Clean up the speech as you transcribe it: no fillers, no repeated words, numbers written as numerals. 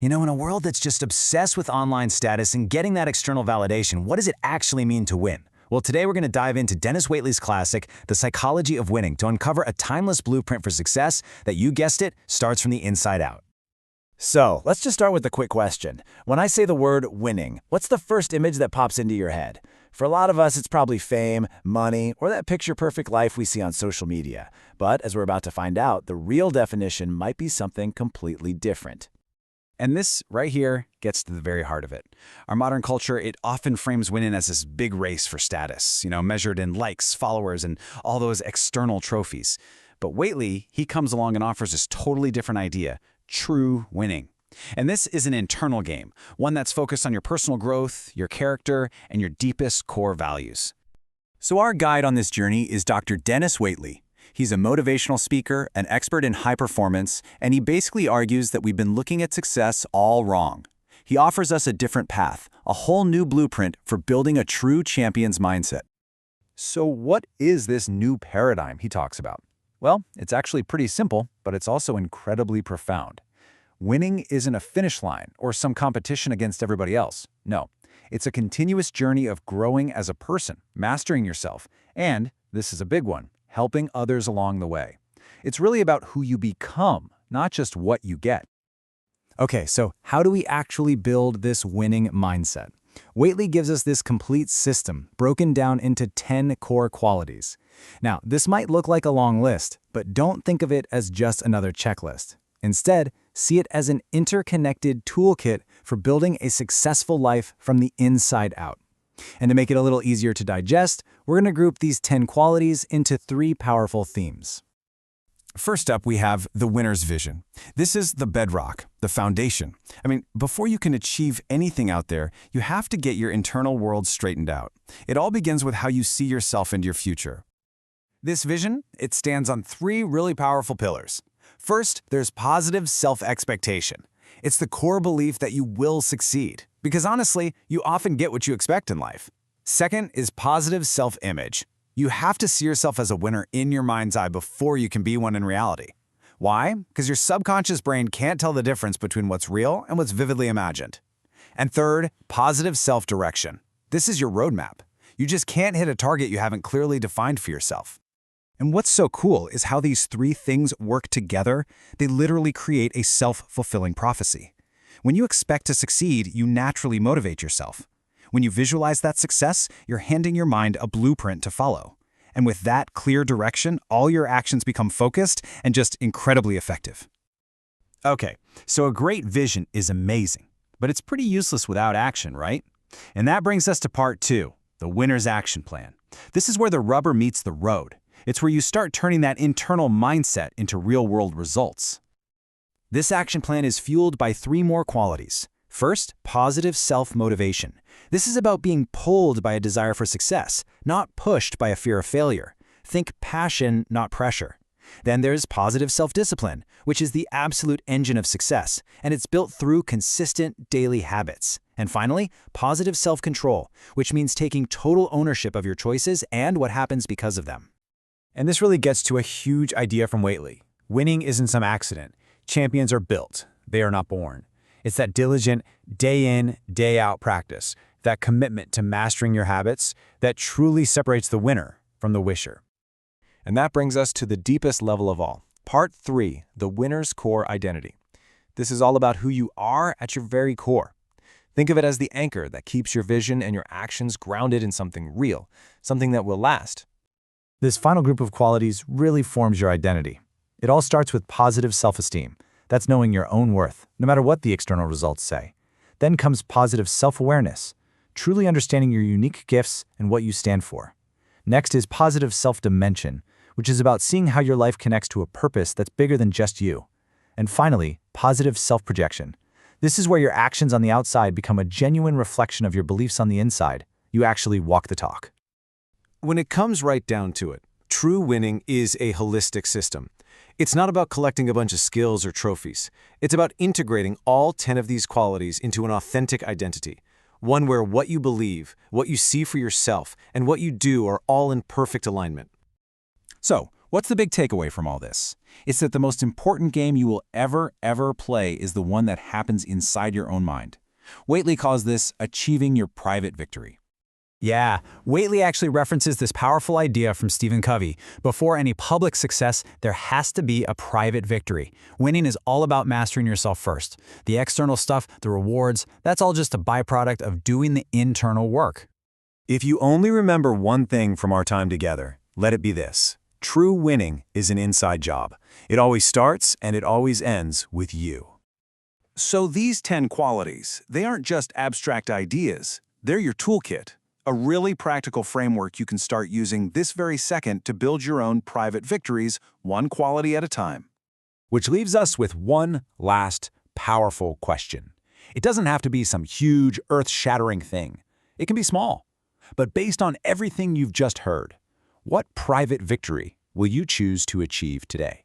You know, in a world that's just obsessed with online status and getting that external validation, what does it actually mean to win? Well, today we're going to dive into Denis Waitley's classic, The Psychology of Winning, to uncover a timeless blueprint for success that, you guessed it, starts from the inside out. So, let's just start with the quick question. When I say the word winning, what's the first image that pops into your head? For a lot of us, it's probably fame, money, or that picture-perfect life we see on social media. But as we're about to find out, the real definition might be something completely different. And this right here gets to the very heart of it. Our modern culture, it often frames winning as this big race for status, measured in likes, followers, and all those external trophies. But Waitley, he comes along and offers this totally different idea, true winning. And this is an internal game, one that's focused on your personal growth, your character, and your deepest core values. So our guide on this journey is Dr. Denis Waitley. He's a motivational speaker, an expert in high performance, and he basically argues that we've been looking at success all wrong. He offers us a different path, a whole new blueprint for building a true champion's mindset. So what is this new paradigm he talks about? Well, it's actually pretty simple, but it's also incredibly profound. Winning isn't a finish line or some competition against everybody else. No, it's a continuous journey of growing as a person, mastering yourself, and, this is a big one, helping others along the way. It's really about who you become, not just what you get. Okay, so how do we actually build this winning mindset? Waitley gives us this complete system broken down into 10 core qualities. Now, this might look like a long list, but don't think of it as just another checklist. Instead, see it as an interconnected toolkit for building a successful life from the inside out. And to make it a little easier to digest, we're going to group these 10 qualities into 3 powerful themes. First up, we have the winner's vision. This is the bedrock, the foundation. Before you can achieve anything out there, you have to get your internal world straightened out. It all begins with how you see yourself and your future. This vision, it stands on 3 really powerful pillars. First, there's positive self-expectation. It's the core belief that you will succeed. Because honestly, you often get what you expect in life. Second is positive self-image. You have to see yourself as a winner in your mind's eye before you can be one in reality. Why? Because your subconscious brain can't tell the difference between what's real and what's vividly imagined. And third, positive self-direction. This is your roadmap. You just can't hit a target you haven't clearly defined for yourself. And what's so cool is how these 3 things work together. They literally create a self-fulfilling prophecy. When you expect to succeed, you naturally motivate yourself. When you visualize that success, you're handing your mind a blueprint to follow. And with that clear direction, all your actions become focused and just incredibly effective. Okay, so a great vision is amazing, but it's pretty useless without action, right? And that brings us to part 2, the winner's action plan. This is where the rubber meets the road. It's where you start turning that internal mindset into real-world results. This action plan is fueled by 3 more qualities. First, positive self-motivation. This is about being pulled by a desire for success, not pushed by a fear of failure. Think passion, not pressure. Then there's positive self-discipline, which is the absolute engine of success, and it's built through consistent daily habits. And finally, positive self-control, which means taking total ownership of your choices and what happens because of them. And this really gets to a huge idea from Waitley. Winning isn't some accident. Champions are built. They are not born. It's that diligent, day in, day out practice, that commitment to mastering your habits that truly separates the winner from the wisher. And that brings us to the deepest level of all. Part 3, the winner's core identity. This is all about who you are at your very core. Think of it as the anchor that keeps your vision and your actions grounded in something real, something that will last. This final group of qualities really forms your identity. It all starts with positive self-esteem. That's knowing your own worth, no matter what the external results say. Then comes positive self-awareness, truly understanding your unique gifts and what you stand for. Next is positive self-dimension, which is about seeing how your life connects to a purpose that's bigger than just you. And finally, positive self-projection. This is where your actions on the outside become a genuine reflection of your beliefs on the inside. You actually walk the talk. When it comes right down to it, true winning is a holistic system. It's not about collecting a bunch of skills or trophies. It's about integrating all 10 of these qualities into an authentic identity, one where what you believe, what you see for yourself, and what you do are all in perfect alignment. So, What's the big takeaway from all this? It's that the most important game you will ever play is the one that happens inside your own mind. Waitley calls this achieving your private victory. Yeah, Waitley actually references this powerful idea from Stephen Covey. Before any public success, there has to be a private victory. Winning is all about mastering yourself first. The external stuff, the rewards, that's all just a byproduct of doing the internal work. If you only remember one thing from our time together, let it be this. True winning is an inside job. It always starts and it always ends with you. So these 10 qualities, they aren't just abstract ideas. They're your toolkit, a really practical framework you can start using this very second to build your own private victories, one quality at a time. Which leaves us with one last powerful question. It doesn't have to be some huge, earth-shattering thing. It can be small. But based on everything you've just heard, what private victory will you choose to achieve today?